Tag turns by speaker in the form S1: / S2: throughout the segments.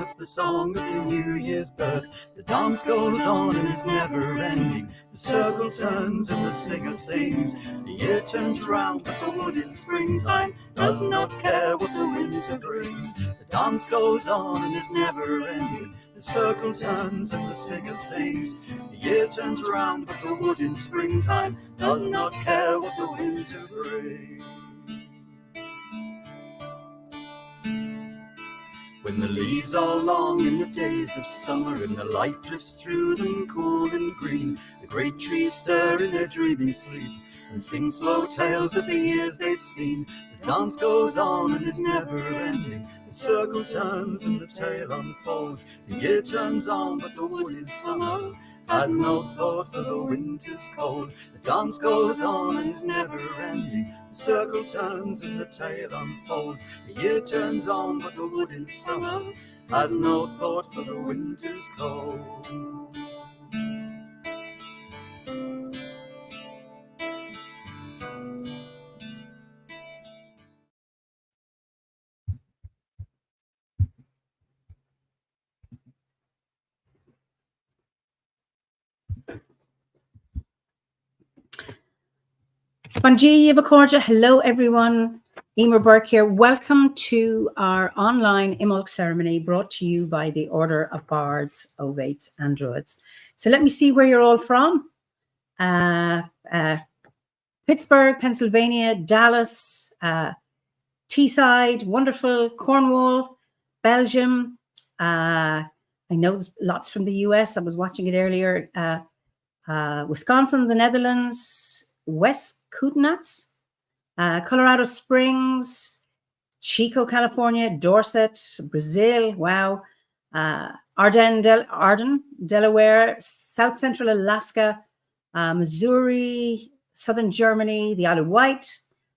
S1: up the song of the New Year's birth. The dance goes on and is never ending. The circle turns and the singer sings. The year turns round, but the wood in springtime does not care what the winter brings. The dance goes on and is never ending. The circle turns and the singer sings. The year turns round, but the wood in springtime does not care what the winter brings. When the leaves are long in the days of summer and the light drifts through them cool and green, the great trees stir in their dreaming sleep and sing slow tales of the years they've seen. The dance goes on and is never ending. The circle turns and the tale unfolds. The year turns on, but the wood in summer has no thought for the winter's cold. The dance goes on and is never ending. The circle turns and the tale unfolds. The year turns on, but the wood in summer has no thought for the winter's cold.
S2: Bonji Bacorja, hello everyone. Emer Burke here. Welcome to our online Imbolc ceremony brought to you by the Order of Bards, Ovates and Druids. So let me see where you're all from. Pittsburgh, Pennsylvania, Dallas, Teesside, wonderful, Cornwall, Belgium. I know there's lots from the US. I was watching it earlier. Wisconsin, the Netherlands, West Kootenai, Colorado Springs, Chico, California, Dorset, Brazil, wow, Arden, Delaware, South Central Alaska, Missouri, Southern Germany, the Isle of Wight.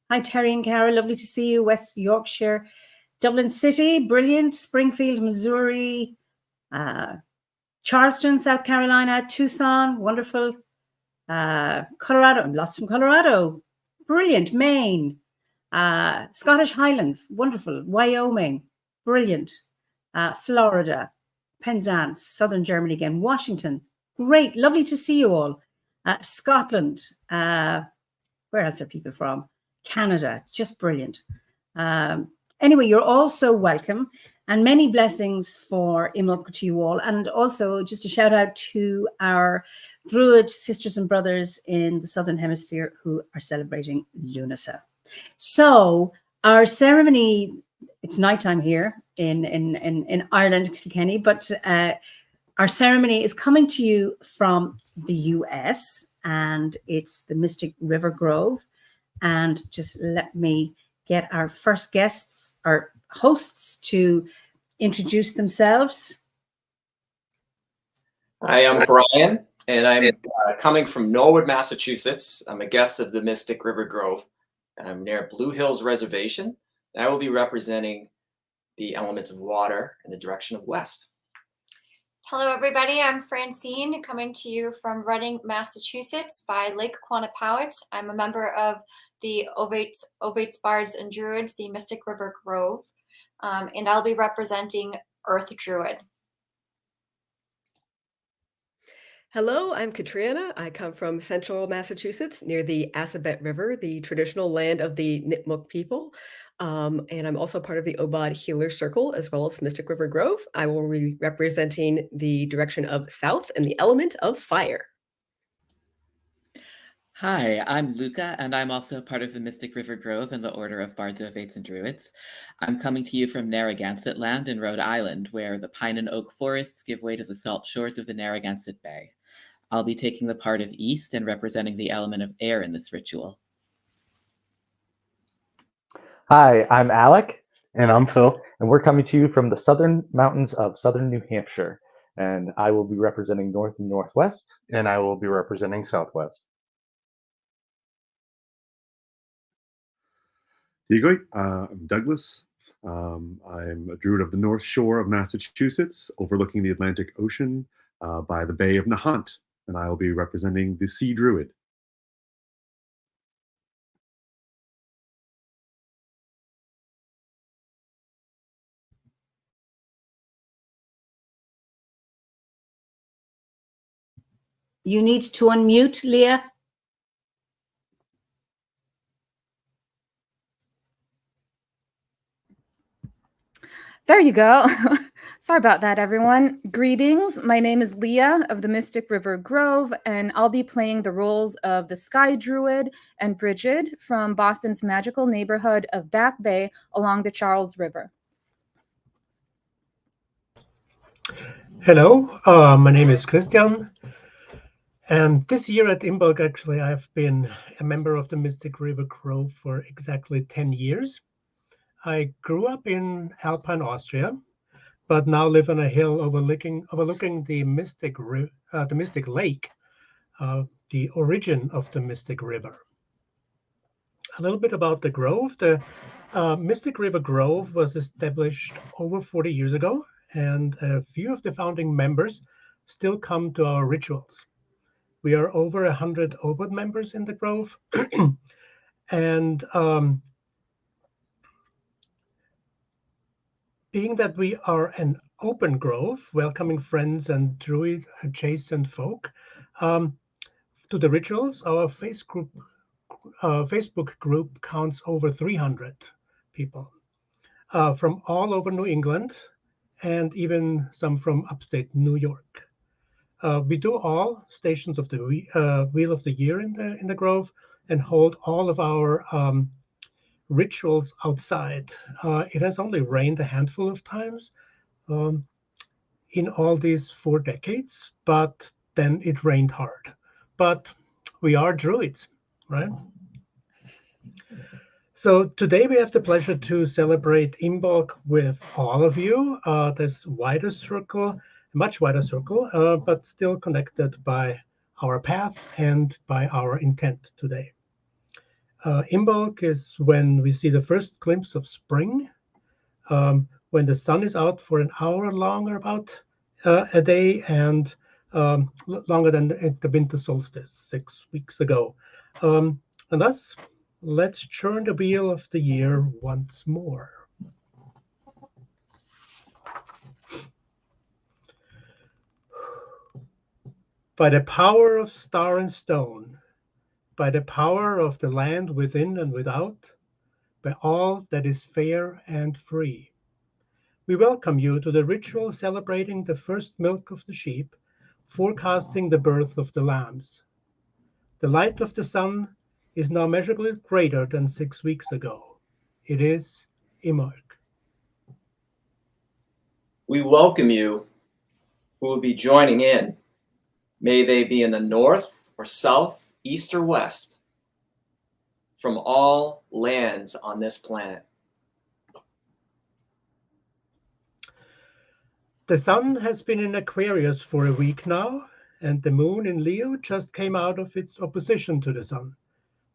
S2: Hi, Terry and Cara, lovely to see you. West Yorkshire, Dublin City, brilliant. Springfield, Missouri, Charleston, South Carolina, Tucson, wonderful. Colorado, lots from Colorado, brilliant. Maine, Scottish Highlands, wonderful. Wyoming, brilliant. Florida, Penzance, Southern Germany again. Washington, great, lovely to see you all. Scotland, where else are people from? Canada, just brilliant. Anyway, you're all so welcome. And many blessings for Imbolc to you all. And also just a shout out to our Druid sisters and brothers in the Southern Hemisphere who are celebrating Lunasa. So our ceremony, it's nighttime here in Ireland, Kilkenny, but our ceremony is coming to you from the US, and it's the Mystic River Grove. And just let me get our first guests, our hosts, to introduce themselves.
S3: Hi, I'm Brian, and I'm coming from Norwood, Massachusetts. I'm a guest of the Mystic River Grove. I'm near Blue Hills Reservation. I will be representing the elements of water in the direction of west.
S4: Hello, everybody. I'm Francine, coming to you from Reading, Massachusetts by Lake Quannapowitt. I'm a member of the Ovates, Bards, and Druids, the Mystic River Grove, and I'll be representing Earth Druid.
S5: Hello, I'm Katrina. I come from central Massachusetts near the Assabet River, the traditional land of the Nipmuc people. And I'm also part of the OBOD Healer Circle, as well as Mystic River Grove. I will be representing the direction of south and the element of fire.
S6: Hi, I'm Luca, and I'm also part of the Mystic River Grove and the Order of Bards, Ovates, and Druids. I'm coming to you from Narragansett Land in Rhode Island, where the pine and oak forests give way to the salt shores of the Narragansett Bay. I'll be taking the part of East and representing the element of air in this ritual.
S7: Hi, I'm Alec. And I'm Phil, and we're coming to you from the southern mountains of southern New Hampshire. And I will be representing North and Northwest.
S8: And I will be representing Southwest.
S9: I'm Douglas. I'm a druid of the North Shore of Massachusetts, overlooking the Atlantic Ocean by the Bay of Nahant, and I will be representing the Sea Druid.
S2: You need to unmute, Leah.
S10: There you go. Sorry about that, everyone. Greetings. My name is Leah of the Mystic River Grove, and I'll be playing the roles of the Sky Druid and Bridget from Boston's magical neighborhood of Back Bay along the Charles River.
S11: Hello, my name is Christian, and this year at Imbolc, actually, I've been a member of the Mystic River Grove for exactly 10 years. I grew up in Alpine, Austria, but now live on a hill overlooking the Mystic Lake, the origin of the Mystic River. A little bit about the Grove. The Mystic River Grove was established over 40 years ago, and a few of the founding members still come to our rituals. We are over 100 OBOD members in the Grove, and being that we are an open grove, welcoming friends and druid adjacent folk to the rituals, our Facebook group counts over 300 people from all over New England and even some from upstate New York. We do all stations of the Wheel of the Year in the Grove and hold all of our rituals outside. It has only rained a handful of times in all these 4 decades, but then it rained hard. But we are druids, right? So today we have the pleasure to celebrate Imbolc with all of you. This wider circle, much wider circle, but still connected by our path and by our intent today. Imbolc is when we see the first glimpse of spring, when the sun is out for an hour longer about a day, and longer than the winter solstice 6 weeks ago. And thus, let's churn the wheel of the year once more. By the power of star and stone, by the power of the land within and without, by all that is fair and free, we welcome you to the ritual celebrating the first milk of the sheep, forecasting the birth of the lambs. The light of the sun is now measurably greater than 6 weeks ago. It is Imbolc.
S3: We welcome you who will be joining in. May they be in the north or south, east or west, from all lands on this planet.
S11: The sun has been in Aquarius for a week now, and the moon in Leo just came out of its opposition to the sun,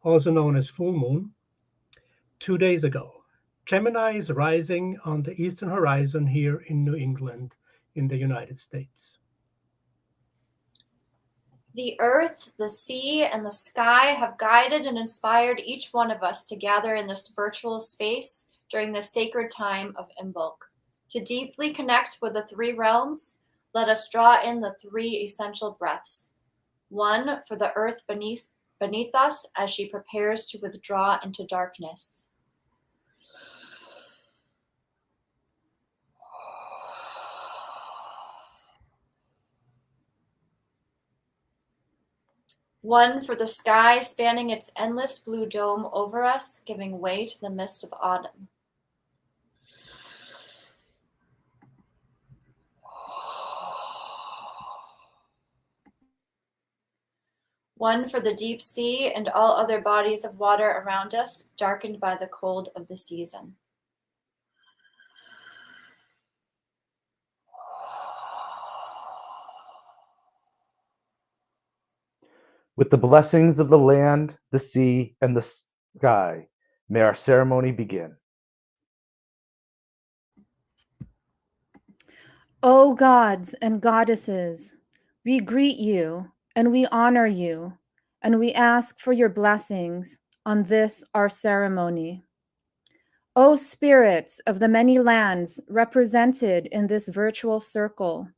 S11: also known as full moon, 2 days ago. Gemini is rising on the eastern horizon here in New England in the United States.
S4: The earth, the sea, and the sky have guided and inspired each one of us to gather in this virtual space during the sacred time of Imbolc. To deeply connect with the 3 realms, let us draw in the 3 essential breaths. 1 for the earth beneath us as she prepares to withdraw into darkness. 1 for the sky spanning its endless blue dome over us, giving way to the mist of autumn. 1 for the deep sea and all other bodies of water around us, darkened by the cold of the season.
S7: With the blessings of the land, the sea, and the sky, may our ceremony begin.
S10: O gods and goddesses, we greet you and we honor you, and we ask for your blessings on this our ceremony. O spirits of the many lands represented in this virtual circle,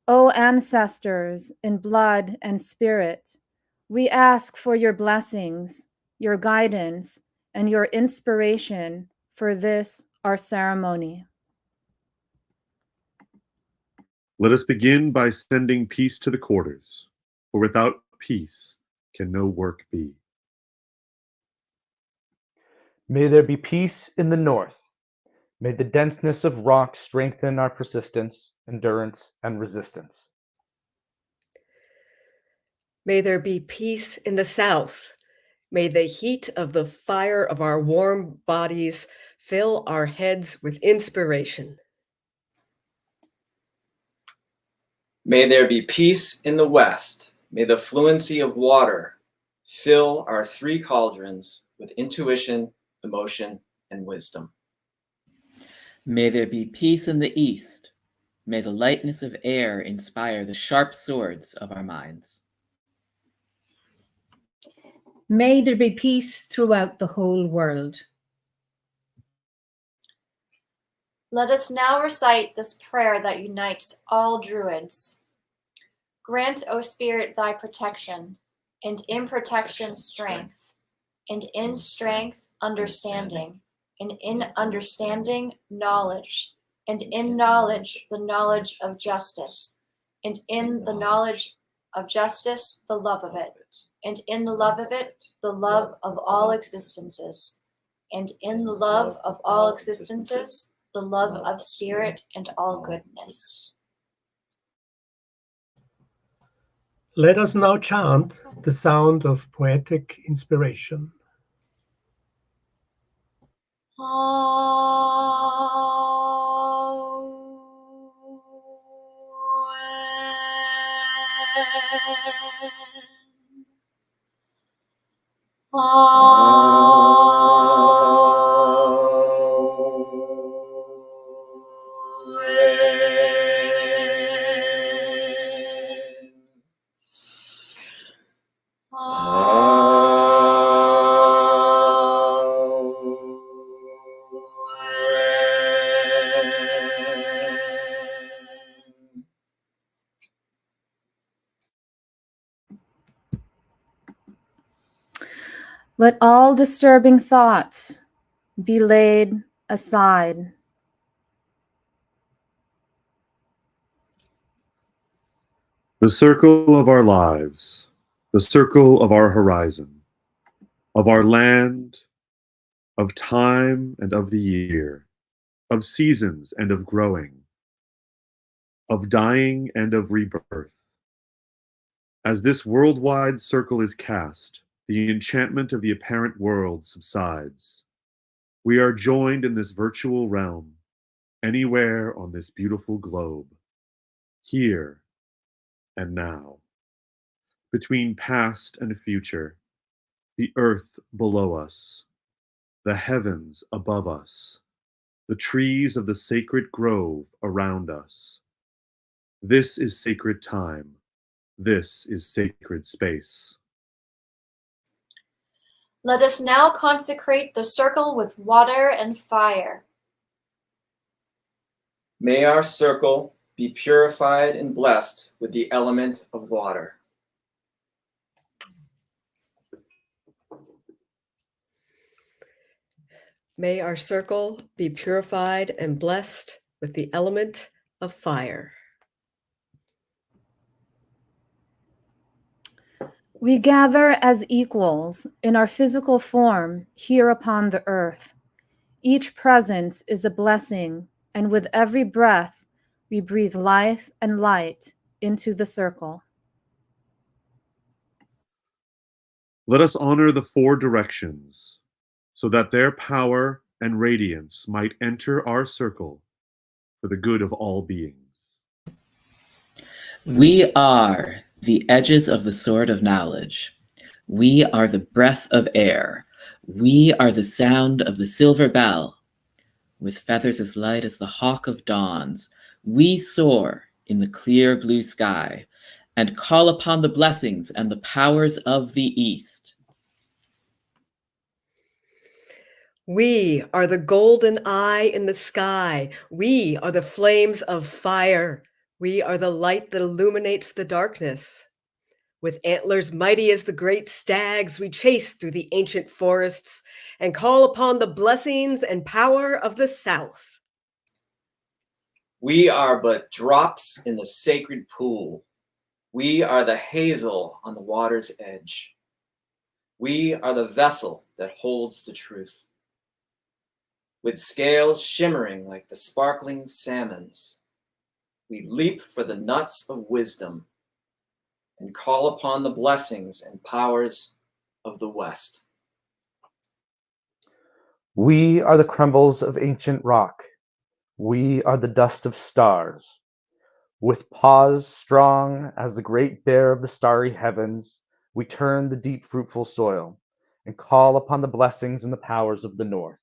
S10: O ancestors in blood and spirit, we ask for your blessings, your guidance, and your inspiration for this, our ceremony.
S9: Let us begin by sending peace to the quarters, for without peace can no work be.
S7: May there be peace in the north. May the denseness of rock strengthen our persistence, endurance, and resistance.
S5: May there be peace in the south. May the heat of the fire of our warm bodies fill our heads with inspiration.
S3: May there be peace in the west. May the fluency of water fill our three cauldrons with intuition, emotion, and wisdom.
S6: May there be peace in the east. May the lightness of air inspire the sharp swords of our minds.
S2: May there be peace throughout the whole world.
S4: Let us now recite this prayer that unites all Druids. Grant, O Spirit, thy protection, and in protection strength, and in strength understanding, and in understanding knowledge, and in knowledge the knowledge of justice, and in the knowledge of justice the love of it, and in the love of it the love of all existences, and in the love of all existences the love of spirit and all goodness.
S11: Let us now chant the sound of poetic inspiration.
S10: Let all disturbing thoughts be laid aside.
S9: The circle of our lives, the circle of our horizon, of our land, of time and of the year, of seasons and of growing, of dying and of rebirth. As this worldwide circle is cast, the enchantment of the apparent world subsides. We are joined in this virtual realm, anywhere on this beautiful globe, here and now, between past and future, the earth below us, the heavens above us, the trees of the sacred grove around us. This is sacred time. This is sacred space.
S4: Let us now consecrate the circle with water and fire.
S3: May our circle be purified and blessed with the element of water.
S5: May our circle be purified and blessed with the element of fire.
S10: We gather as equals in our physical form here upon the earth. Each presence is a blessing, and with every breath, we breathe life and light into the circle.
S9: Let us honor the four directions, so that their power and radiance might enter our circle for the good of all beings.
S6: We are the edges of the sword of knowledge. We are the breath of air. We are the sound of the silver bell. With feathers as light as the hawk of dawns, we soar in the clear blue sky and call upon the blessings and the powers of the East.
S5: We are the golden eye in the sky. We are the flames of fire. We are the light that illuminates the darkness. With antlers mighty as the great stags, we chase through the ancient forests and call upon the blessings and power of the South.
S3: We are but drops in the sacred pool. We are the hazel on the water's edge. We are the vessel that holds the truth. With scales shimmering like the sparkling salmons, we leap for the nuts of wisdom and call upon the blessings and powers of the West.
S7: We are the crumbles of ancient rock. We are the dust of stars. With paws strong as the great bear of the starry heavens, we turn the deep fruitful soil and call upon the blessings and the powers of the north.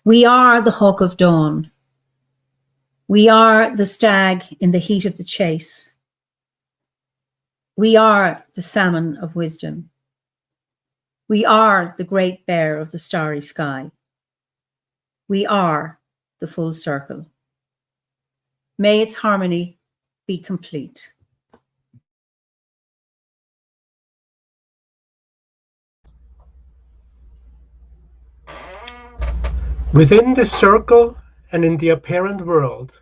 S2: We are the hawk of dawn. We are the stag in the heat of the chase. We are the salmon of wisdom. We are the great bear of the starry sky. We are the full circle. May its harmony be complete.
S11: Within the circle and in the apparent world,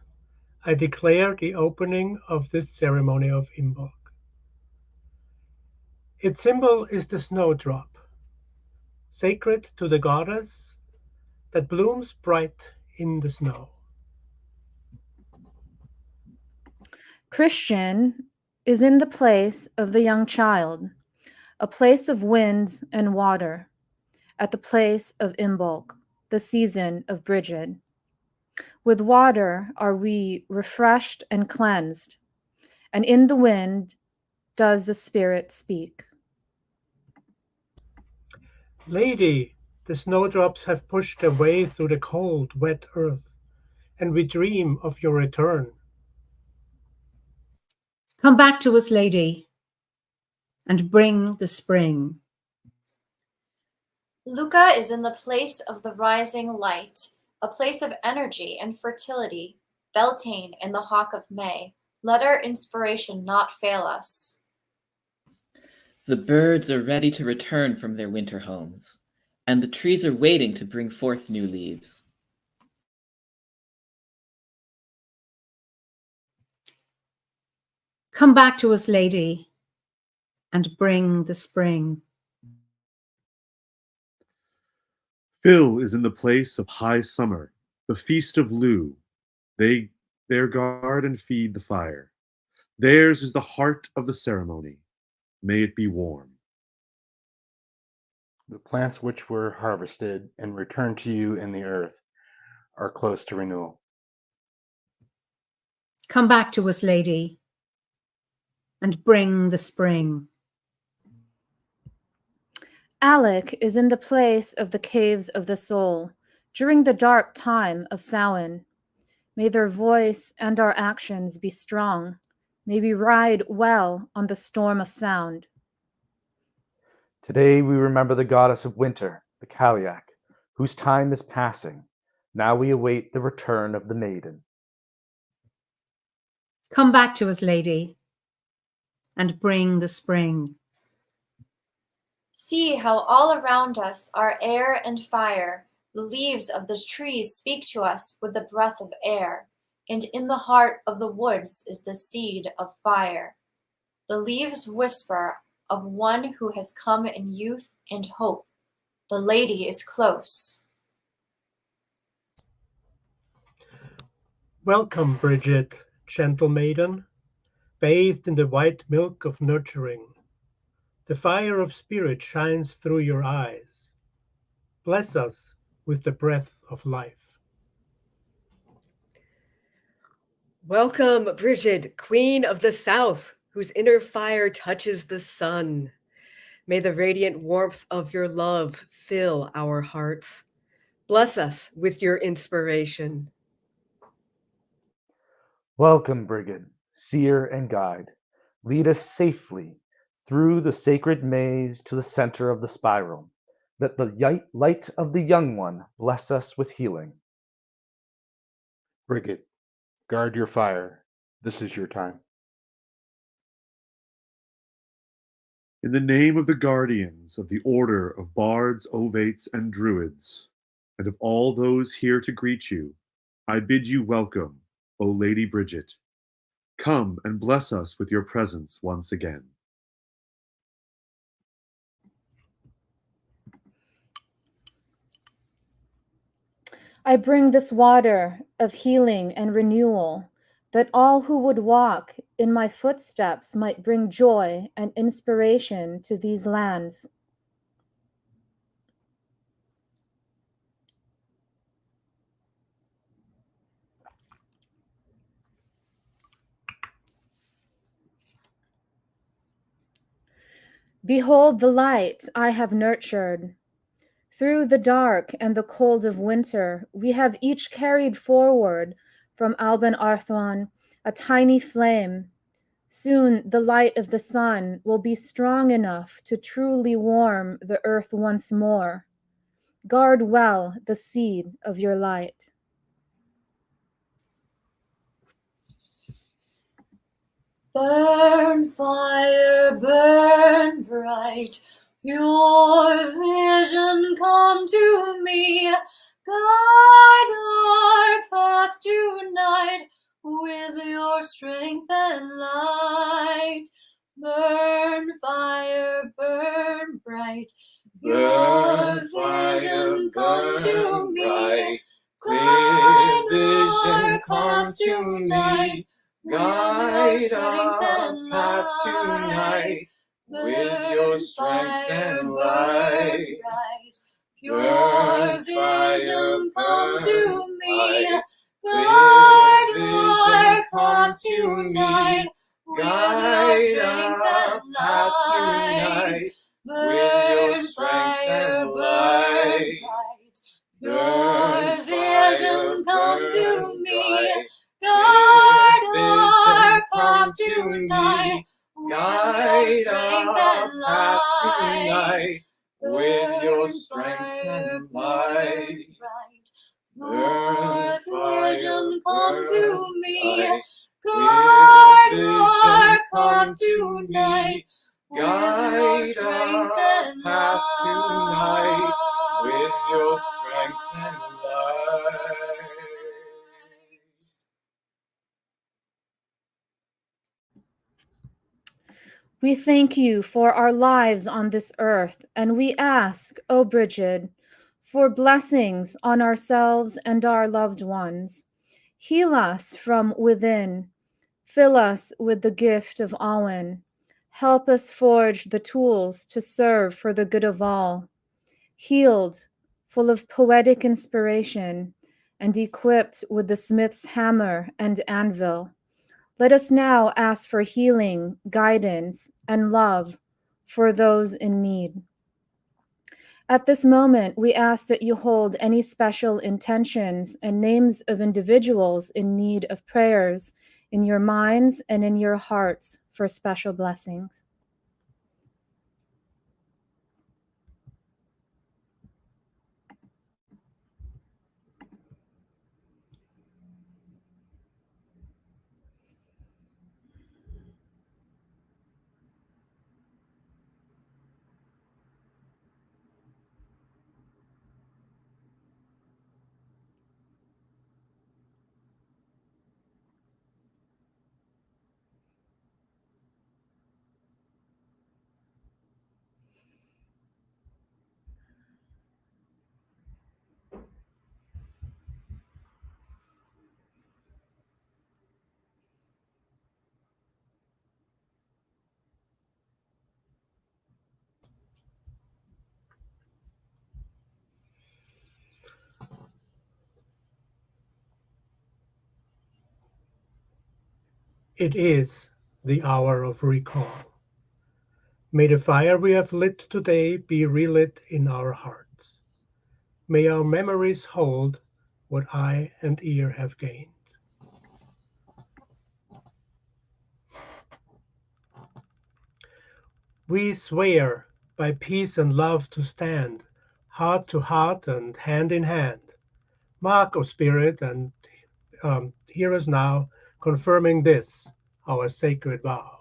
S11: I declare the opening of this ceremony of Imbolc. Its symbol is the snowdrop, sacred to the goddess that blooms bright in the snow.
S10: Christian is in the place of the young child, a place of winds and water, at the place of Imbolc, the season of Brigid. With water are we refreshed and cleansed, and in the wind does the Spirit speak.
S11: Lady, the snowdrops have pushed their way through the cold, wet earth, and we dream of your return.
S2: Come back to us, lady, and bring the spring.
S4: Luca is in the place of the rising light, a place of energy and fertility. Beltane in the hawk of May. Let our inspiration not fail us.
S6: The birds are ready to return from their winter homes, and the trees are waiting to bring forth new leaves.
S2: Come back to us, lady, and bring the spring.
S9: Phil is in the place of high summer, the feast of Lugh. Their guard and feed the fire. Theirs is the heart of the ceremony. May it be warm.
S8: The plants which were harvested and returned to you in the earth are close to renewal.
S2: Come back to us, lady, and bring the spring.
S10: Alec is in the place of the caves of the soul, during the dark time of Samhain. May their voice and our actions be strong. May we ride well on the storm of sound.
S7: Today we remember the goddess of winter, the Kaliak, whose time is passing. Now we await the return of the maiden.
S2: Come back to us, lady, and bring the spring.
S4: See how all around us are air and fire. The leaves of the trees speak to us with the breath of air, and in the heart of the woods is the seed of fire. The leaves whisper of one who has come in youth and hope. The lady is close.
S11: Welcome, Bridget, gentle maiden, bathed in the white milk of nurturing. The fire of spirit shines through your eyes. Bless us with the breath of life.
S5: Welcome, Bridget, Queen of the South, whose inner fire touches the sun. May the radiant warmth of your love fill our hearts. Bless us with your inspiration.
S7: Welcome, brigand, seer and guide. Lead us safely through the sacred maze to the center of the spiral. Let the light of the young one bless us with healing.
S8: Brigid, Guard your fire. This is your time.
S9: In the name of the guardians of the Order of Bards, Ovates, and Druids, and of all those here to greet you, I bid you welcome, O Lady Bridget. Come and bless us with your presence once again.
S10: I bring this water of healing and renewal, that all who would walk in my footsteps might bring joy and inspiration to these lands. Behold the light I have nurtured. Through the dark and the cold of winter, we have each carried forward from Alban Arthwan a tiny flame. Soon the light of the sun will be strong enough to truly warm the earth once more. Guard well the seed of your light.
S12: Burn fire, burn bright, your vision come to me. Guide our path tonight with your strength and light. Burn fire, burn bright, your vision come to me. Guide our path tonight.
S3: Guide our path tonight with your strength and light.
S12: Your vision come to me. Guide our path tonight.
S3: Guide our path tonight with your strength and light.
S12: Your vision come to me. Guide our path tonight.
S3: Guide our path tonight with your strength and light.
S12: Your vision come to me. Guide our path tonight.
S3: Guide our path tonight with your strength and light.
S10: We thank you for our lives on this earth, and we ask, O Bridget, for blessings on ourselves and our loved ones. Heal us from within. Fill us with the gift of Awen. Help us forge the tools to serve for the good of all. Healed, full of poetic inspiration, and equipped with the smith's hammer and anvil. Let us now ask for healing, guidance, and love for those in need. At this moment, we ask that you hold any special intentions and names of individuals in need of prayers in your minds and in your hearts for special blessings.
S11: It is the hour of recall. May the fire we have lit today be relit in our hearts. May our memories hold what eye and ear have gained. We swear by peace and love to stand, heart to heart and hand in hand. Mark of spirit and hear us now, confirming this, our sacred vow.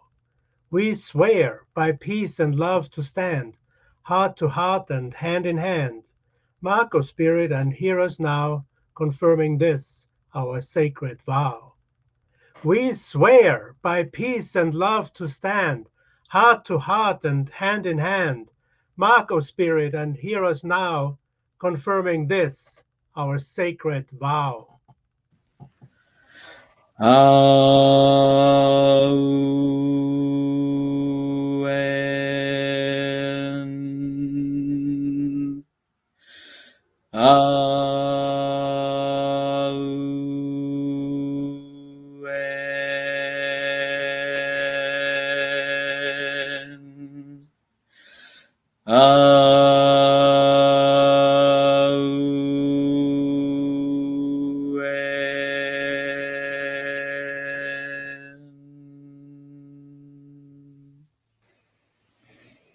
S11: We swear by peace and love to stand, heart to heart and hand in hand. Mark, O Spirit, and hear us now, confirming this, our sacred vow. We swear by peace and love to stand, heart to heart and hand in hand. Mark, O Spirit, and hear us now, confirming this, our sacred vow.
S6: Amen.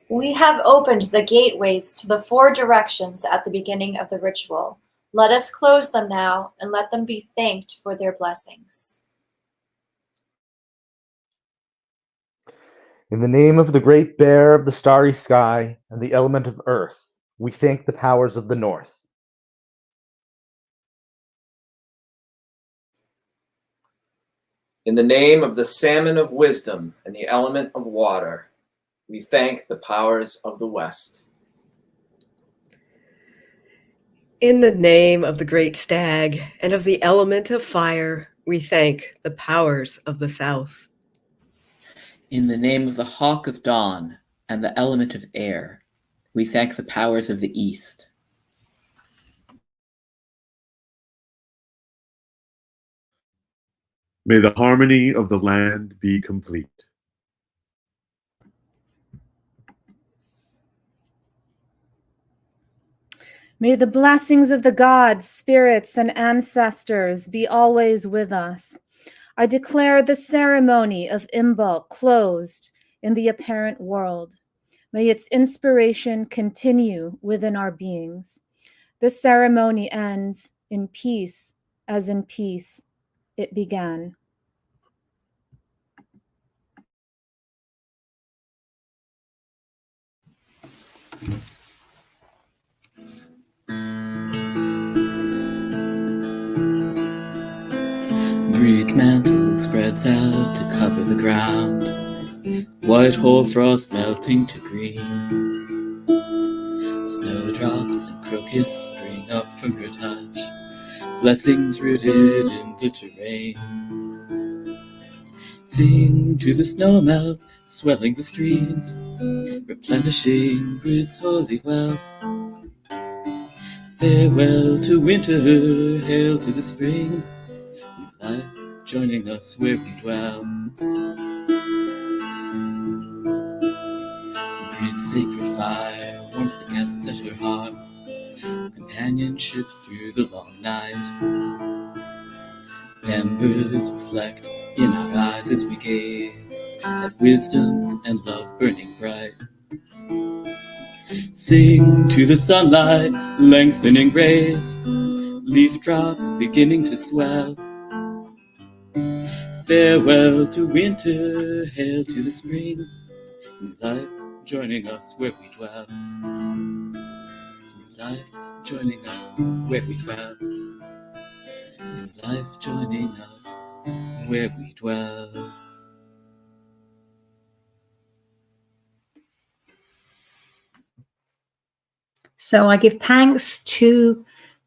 S4: We have opened the gateways to the 4 directions at the beginning of the ritual. Let us close them now and let them be thanked for their blessings.
S7: In the name of the great bear of the starry sky and the element of earth, we thank the powers of the north.
S3: In the name of the salmon of wisdom and the element of water, we thank the powers of the west.
S5: In the name of the great stag and of the element of fire, we thank the powers of the south.
S6: In the name of the hawk of dawn and the element of air, we thank the powers of the east.
S9: May the harmony of the land be complete.
S10: May the blessings of the gods, spirits, and ancestors be always with us. I declare the ceremony of Imbolc closed in the apparent world. May its inspiration continue within our beings. This ceremony ends in peace, as in peace it began.
S6: Breed's mantle spreads out to cover the ground. White hoarfrost melting to green. Snowdrops and crocus spring up from her touch. Blessings rooted in the terrain. Sing to the snowmelt, swelling the streams, replenishing Brid's holy well. Farewell to winter, hail to the spring, life joining us where we dwell. Brid's sacred fire warms the guests at her hearth, companionship through the long night. Embers reflect in our eyes as we gaze at wisdom and love burning bright. Sing to the sunlight, lengthening rays, leaf drops beginning to swell. Farewell to winter, hail to the spring, life joining us where we dwell. Life joining us where we dwell. Life joining us where we dwell.
S2: So I give thanks to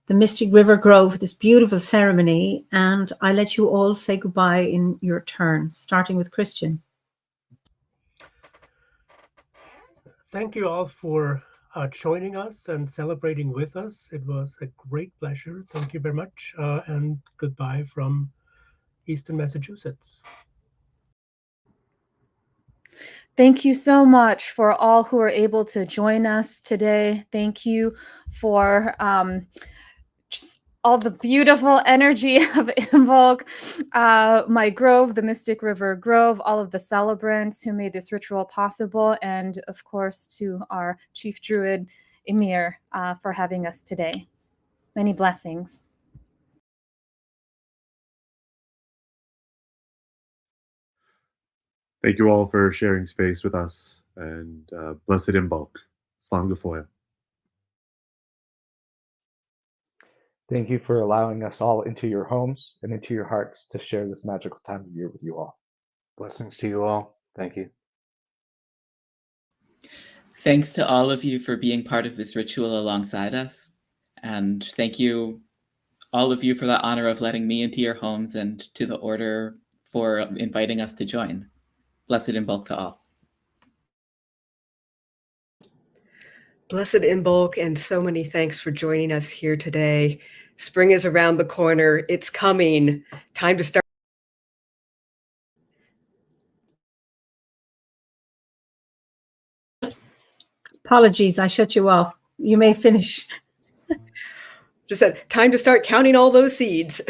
S2: the Mystic River Grove for this beautiful ceremony, and I let you all say goodbye in your turn, starting with Christian.
S11: Thank you all for joining us and celebrating with us. It was a great pleasure. Thank you very much, and goodbye from Eastern Massachusetts.
S10: Thank you so much for all who are able to join us today. Thank you for just all the beautiful energy of Imbolc, my grove, the Mystic River Grove, all of the celebrants who made this ritual possible, and of course to our Chief Druid, Emir, for having us today. Many blessings.
S9: Thank you all for sharing space with us, and blessed Imbolc. Slán go fóill.
S7: Thank you for allowing us all into your homes and into your hearts to share this magical time of year with you all.
S8: Blessings to you all. Thank you.
S6: Thanks to all of you for being part of this ritual alongside us. And thank you, all of you, for the honor of letting me into your homes, and to the Order for inviting us to join. Blessed Imbolc to all.
S5: Blessed Imbolc, and so many thanks for joining us here today. Spring is around the corner. It's coming. Time to start.
S2: Apologies, I shut you off. You may finish.
S5: Just said, time to start counting all those seeds.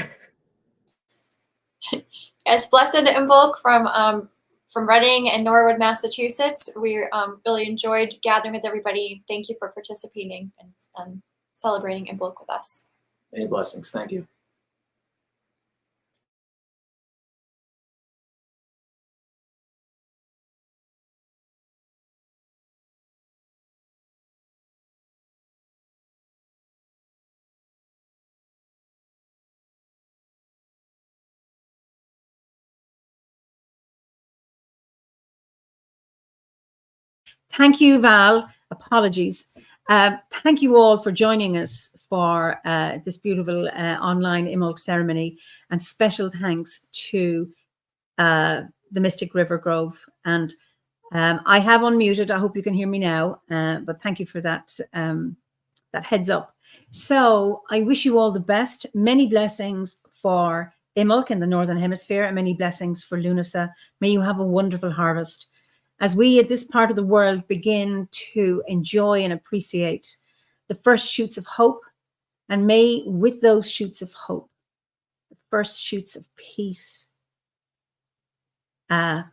S4: Yes, Blessed Imbolc from Reading and Norwood, Massachusetts. We really enjoyed gathering with everybody. Thank you for participating and celebrating Imbolc with us.
S3: Many blessings. Thank you.
S2: Thank you, Val. Apologies. Thank you all for joining us for this beautiful online Imbolc ceremony, and special thanks to the Mystic River Grove. And I have unmuted. I hope you can hear me now, but thank you for that, that heads up. So I wish you all the best. Many blessings for Imbolc in the Northern Hemisphere, and many blessings for Lunasa. May you have a wonderful harvest. As we at this part of the world begin to enjoy and appreciate the first shoots of hope, and may with those shoots of hope, the first shoots of peace and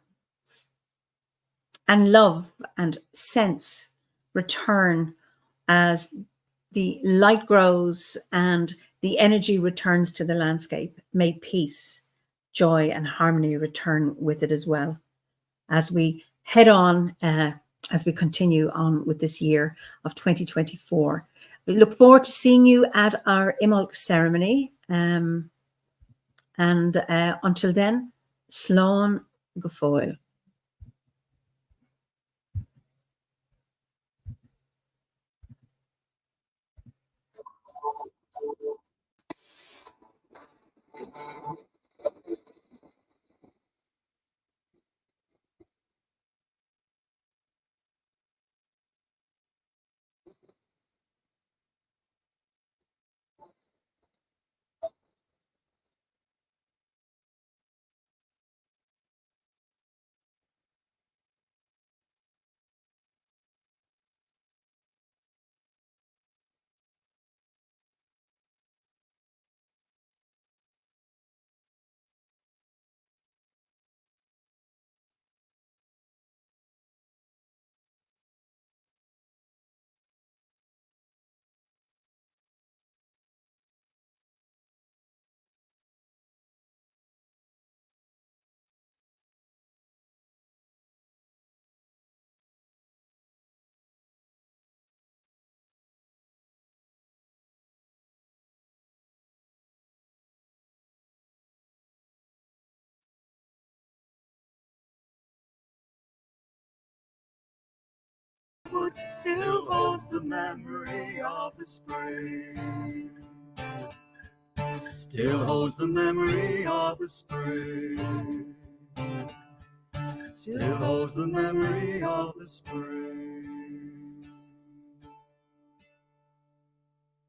S2: love and sense return as the light grows and the energy returns to the landscape. May peace, joy, and harmony return with it as well, as we head on, as we continue on with this year of 2024. We look forward to seeing you at our Imbolc ceremony. And until then, Slán go fóill.
S1: Still holds the memory of the spring. Still holds the memory of the spring. Still holds the memory of the spring.